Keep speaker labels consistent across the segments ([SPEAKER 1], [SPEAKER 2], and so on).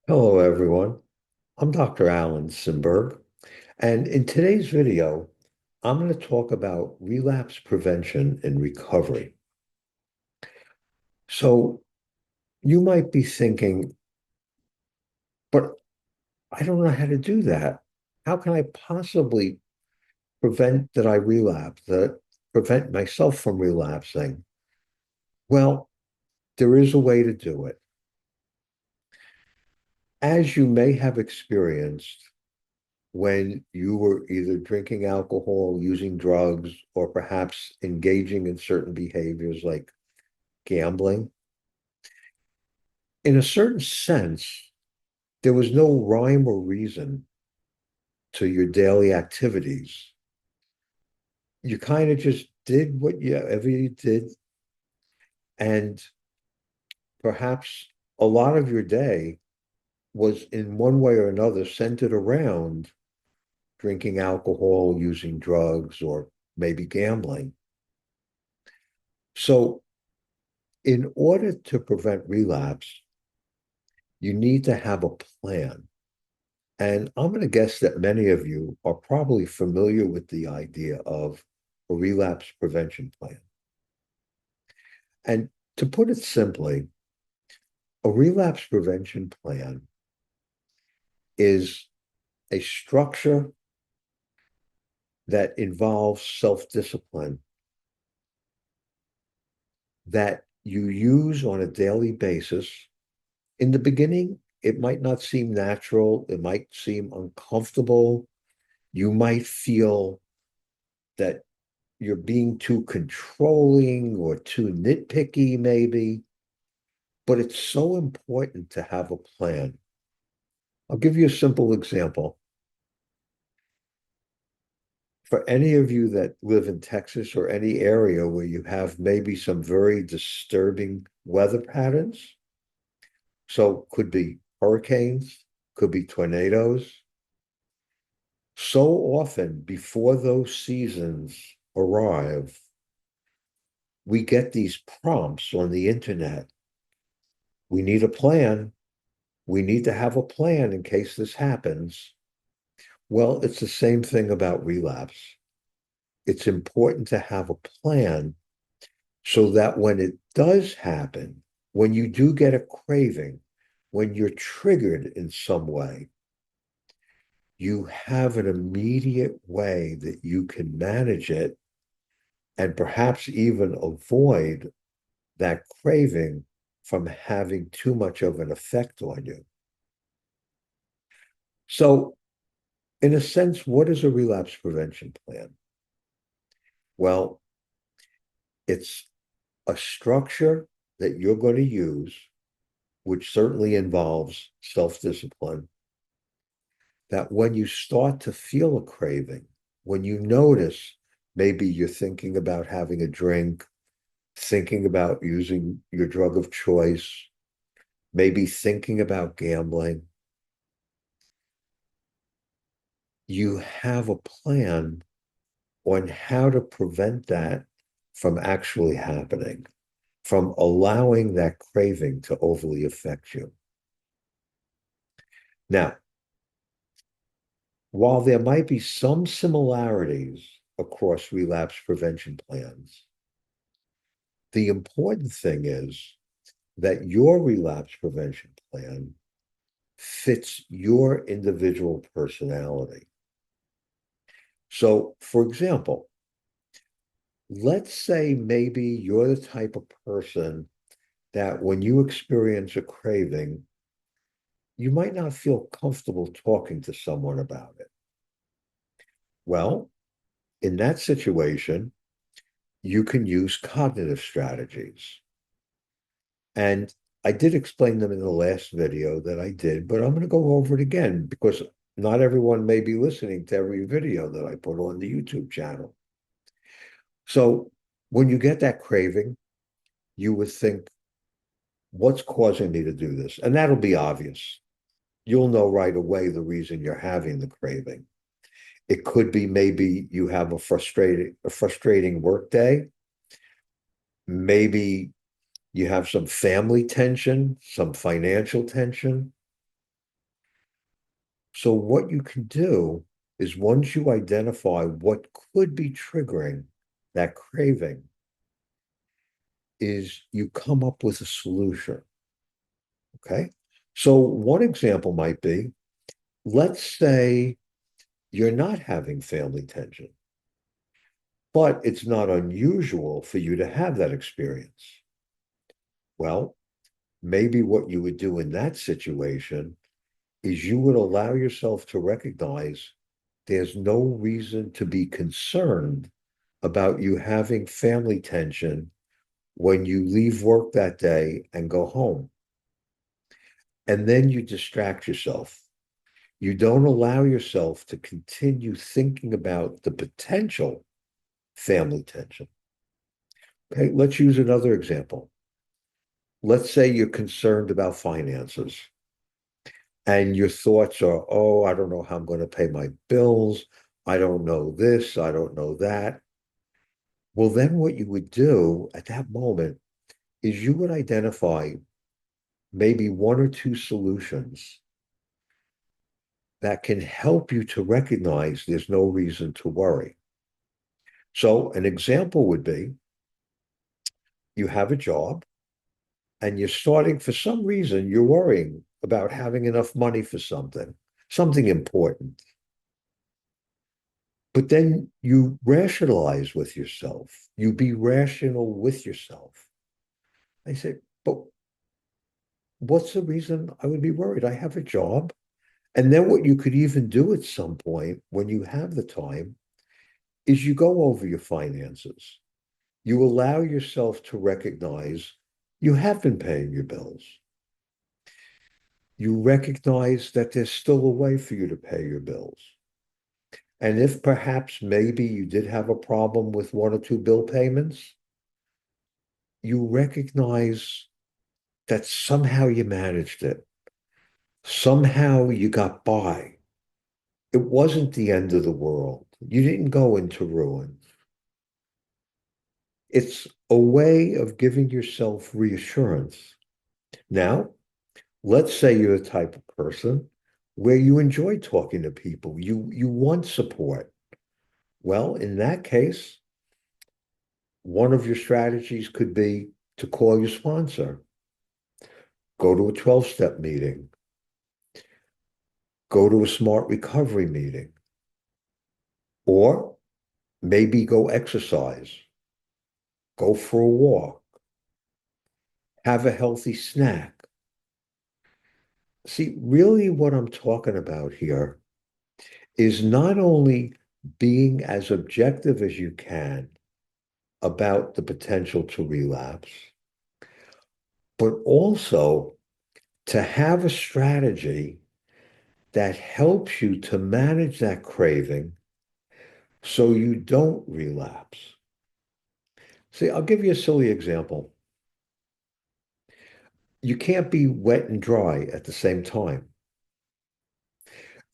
[SPEAKER 1] Hello, everyone. I'm Dr. Alan Simberg, and in today's video, I'm going to talk about relapse prevention and recovery. So you might be thinking, but I don't know how to do that. How can I possibly prevent that I relapse, that prevent myself from relapsing? Well, there is a way to do it. As you may have experienced when you were either drinking alcohol, using drugs, or perhaps engaging in certain behaviors like gambling. In a certain sense, there was no rhyme or reason to your daily activities. You kind of just did whatever you did, and perhaps a lot of your day was in one way or another centered around drinking alcohol, using drugs, or maybe gambling. So in order to prevent relapse, you need to have a plan. And I'm going to guess that many of you are probably familiar with the idea of a relapse prevention plan. And to put it simply, a relapse prevention plan is a structure that involves self discipline that you use on a daily basis. In the beginning, it might not seem natural, it might seem uncomfortable. You might feel that you're being too controlling or too nitpicky, maybe, but it's so important to have a plan. I'll give you a simple example. For any of you that live in Texas or any area where you have maybe some very disturbing weather patterns, so could be hurricanes, could be tornadoes. So often before those seasons arrive, we get these prompts on the internet. We need a plan. We need to have a plan in case this happens. Well, it's the same thing about relapse. It's important to have a plan so that when it does happen, when you do get a craving, when you're triggered in some way, you have an immediate way that you can manage it and perhaps even avoid that craving from having too much of an effect on you. So, in a sense, what is a relapse prevention plan? Well, it's a structure that you're going to use, which certainly involves self discipline, that when you start to feel a craving, when you notice maybe you're thinking about having a drink, thinking about using your drug of choice, maybe thinking about gambling, you have a plan on how to prevent that from actually happening, from allowing that craving to overly affect you. Now, while there might be some similarities across relapse prevention plans, the important thing is that your relapse prevention plan fits your individual personality. So, for example, let's say maybe you're the type of person that when you experience a craving, you might not feel comfortable talking to someone about it. Well, in that situation, you can use cognitive strategies. And I did explain them in the last video that I did, but I'm going to go over it again because not everyone may be listening to every video that I put on the YouTube channel. So when you get that craving, you would think, what's causing me to do this? And that'll be obvious. You'll know right away the reason you're having the craving. It could be maybe you have a frustrating work day. Maybe you have some family tension, some financial tension. So what you can do is once you identify what could be triggering that craving, is you come up with a solution. Okay. So one example might be, let's say you're not having family tension, but it's not unusual for you to have that experience. Well, maybe what you would do in that situation is you would allow yourself to recognize there's no reason to be concerned about you having family tension when you leave work that day and go home. And then you distract yourself. You don't allow yourself to continue thinking about the potential family tension. Okay, let's use another example. Let's say you're concerned about finances and your thoughts are, oh, I don't know how I'm going to pay my bills. I don't know this. I don't know that. Well, then what you would do at that moment is you would identify maybe one or two solutions that can help you to recognize there's no reason to worry. So, an example would be you have a job and you're starting, for some reason, you're worrying about having enough money for something important. But then you rationalize with yourself. You be rational with yourself. I say, but what's the reason I would be worried? I have a job. And then what you could even do at some point when you have the time is you go over your finances. You allow yourself to recognize you have been paying your bills. You recognize that there's still a way for you to pay your bills. And if perhaps maybe you did have a problem with one or two bill payments, you recognize that somehow you managed it. Somehow you got by. It wasn't the end of the world. You didn't go into ruin. It's a way of giving yourself reassurance. Now, let's say you're the type of person where you enjoy talking to people. You want support. Well, in that case, one of your strategies could be to call your sponsor, go to a 12-step meeting, go to a smart recovery meeting, or maybe go exercise, go for a walk, have a healthy snack. See, really what I'm talking about here is not only being as objective as you can about the potential to relapse, but also to have a strategy that helps you to manage that craving so you don't relapse. See, I'll give you a silly example. You can't be wet and dry at the same time.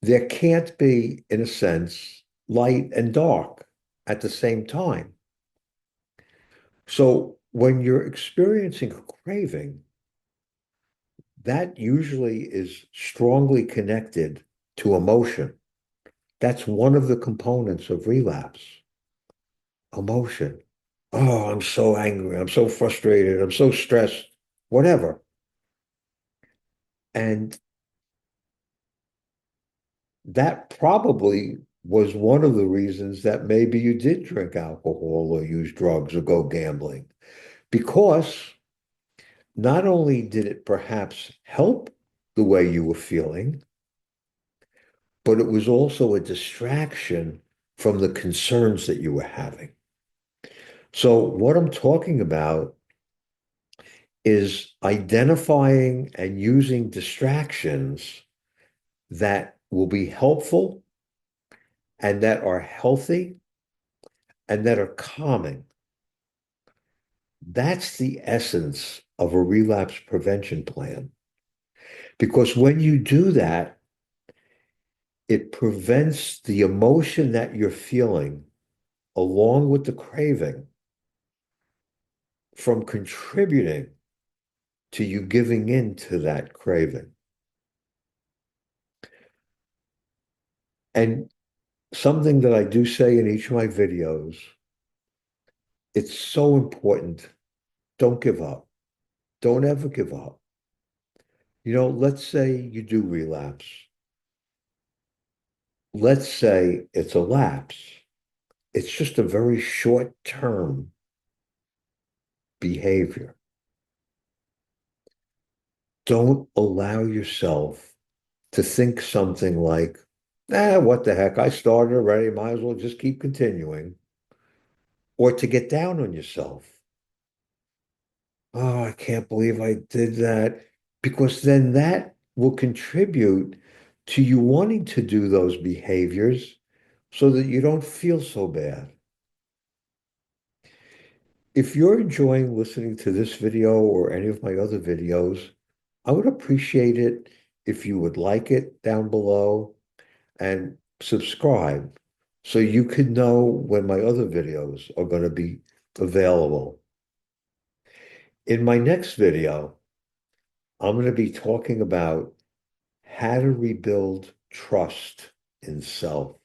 [SPEAKER 1] There can't be, in a sense, light and dark at the same time. So when you're experiencing a craving, that usually is strongly connected to emotion. That's one of the components of relapse. Emotion. Oh, I'm so angry. I'm so frustrated. I'm so stressed, whatever. And that probably was one of the reasons that maybe you did drink alcohol or use drugs or go gambling, because not only did it perhaps help the way you were feeling, but it was also a distraction from the concerns that you were having. So, what I'm talking about is identifying and using distractions that will be helpful and that are healthy and that are calming. That's the essence of a relapse prevention plan. Because when you do that, it prevents the emotion that you're feeling along with the craving from contributing to you giving in to that craving. And something that I do say in each of my videos, it's so important. Don't give up. Don't ever give up. Let's say you do relapse. Let's say it's a lapse. It's just a very short term behavior. Don't allow yourself to think something like, what the heck? I started already. Might as well just keep continuing. Or to get down on yourself. Oh, I can't believe I did that. Because then that will contribute to you wanting to do those behaviors so that you don't feel so bad. If you're enjoying listening to this video or any of my other videos, I would appreciate it if you would like it down below and subscribe so you could know when my other videos are going to be available. In my next video, I'm going to be talking about how to rebuild trust in self.